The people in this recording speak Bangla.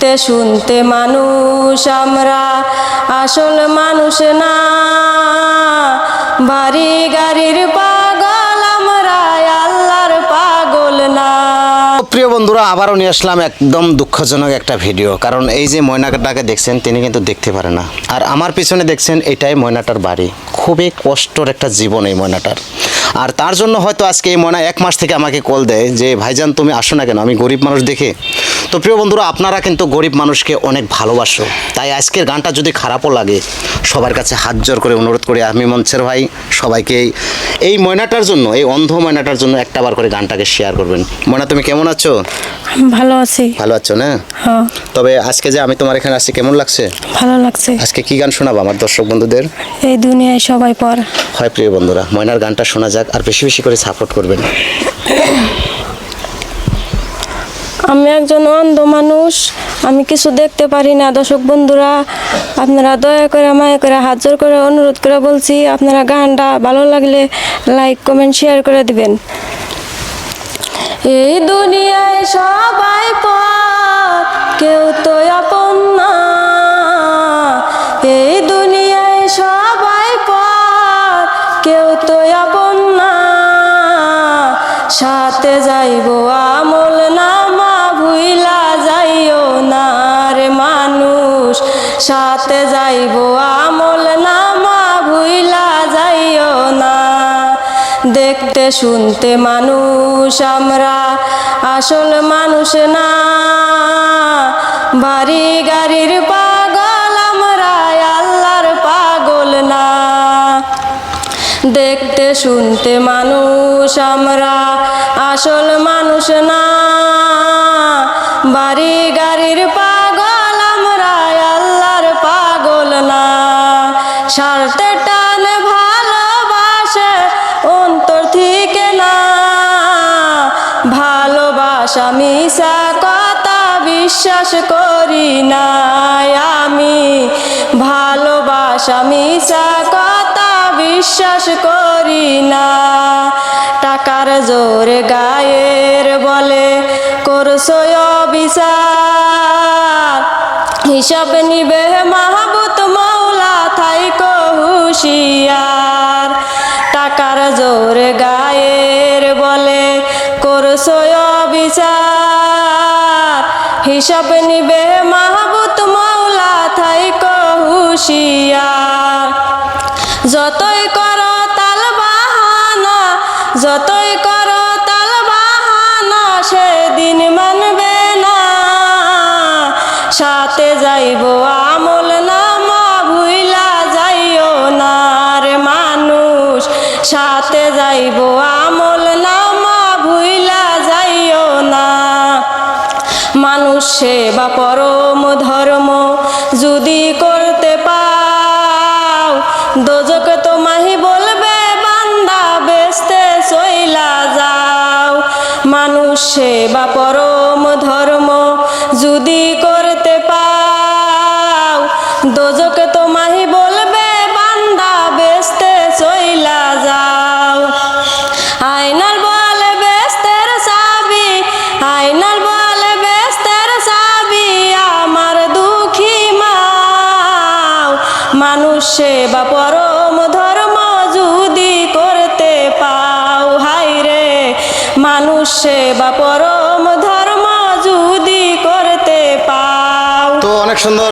তে শুনতে মানুষ আমরা আসল মানুষ না, বাড়ি গাড়ির পাগল আমরা আল্লাহর পাগল না। প্রিয় বন্ধুরা, আবারও নিয়ে আসলাম একদম দুঃখজনক একটা ভিডিও। কারণ এই যে ময়নাটাকে দেখছেন তিনি কিন্তু দেখতে পারে না, আর আমার পিছনে দেখছেন এটাই ময়নাটার বাড়ি। খুবই কষ্টর একটা জীবন এই ময়নাটার। আর তার জন্য হয়তো আজকে এই ময়না 1 মাস থেকে আমাকে কল দেয় যে ভাইজান তুমি আসো না কেন, আমি গরিব মানুষ দেখে। তো প্রিয় বন্ধুরা, আপনারা কিন্তু গরিব মানুষকে অনেক ভালোবাসো, তাই আজকের গানটা যদি খারাপও লাগে সবার কাছে হাত জোর করে অনুরোধ করি আমি মঞ্চের ভাই সবাইকে এই ময়নাটার জন্য, এই অন্ধ ময়নাটার জন্য একটাবার করে গানটাকে শেয়ার করবেন। ময়না তুমি কেমন আছো? ভালো আছি। ভালো আছো না? হ্যাঁ। তবে আজকে যে আমি তোমার এখানে আসছি কেমন লাগছে? ভালো লাগছে। আজকে কি গান শোনাবো আমার দর্শক বন্ধুদের? এই দুনিয়ায় সবাই পর। হয় প্রিয় বন্ধুরা, ময়নার গানটা শোনা যাক, আর বেশি বেশি করে সাপোর্ট করবেন। আমি একজন অন্ধ মানুষ, আমি কিছু দেখতে পারি না। দর্শক বন্ধুরা, আপনারা দয়া করে মায়া করে হাত জোর করে অনুরোধ করে বলছি, আপনারা গানটা ভালো লাগলে লাইক কমেন্ট শেয়ার করে দিবেন। এই দুনিয়ায় সবাই পর, কেউ তো আপন না। এই দুনিয়ায় সবাই পর, কেউ তো আপন না। সাথে যাইবো আমল নামা, ভুইলা যাইও না রে মানুষ। সাথে যাইবো আমল নামা, ভুইলা যাইও না। দেখতে শুনতে মানুষ আমরা আসল মানুষ না, বাড়ি গাড়ির পাগল আমরা আল্লাহর পাগল না। দেখতে শুনতে মানুষ আমরা আসল মানুষ না, বাড়ি গাড়ির পাগল আমরা আল্লাহর পাগল না। স্বার্থে টানে ভালোবাসে অন্তর থেকে না, ভালোবাসা মিশা কথা বিশ্বাস করি না আমি। ভালোবাসা মিশা কথা বিশ্বাস করি না। টাকার জোরে গায়ের বলে করছো অবিচার, হিসাব নিবে মাহবুত মৌলা থাইকো হুঁশিয়ার। টাকার জোরে গায়ের বলে করছো অবিচার, হিসাব নিবে মাহবুত মৌলা থাইকো হুঁশিয়ার। যতই করো তাল বাহানা, যতই করো তাল বাহানা, সেদিন মানবে না। সাথে যাইবো আমল নামা, ভুইলা যাইও না রে মানুষ। সাথে যাইবো আমল নামা, ভুইলা যাইও না। মানুষ সেবা পরম ধর্ম যদি করতে পাও, দোজক তোমাহি বলবে বান্দা বেস্তে চইলা যাও। মানুষ সেবা পরম ধর্ম যদি করতে পাও, দোজক তোমাহি বলবে বান্দা বেস্তে চইলা যাও। আয়নার বলে বেস্তের চাবি, আয়নার বলে বেস্তের চাবি আমার দুঃখী মাও। মানুষ সেবা পরম ধর্ম যদি করতে পাও, হায় রে মানুষ সেবা পরম ধর্ম যদি করতে পাও। তো অনেক সুন্দর।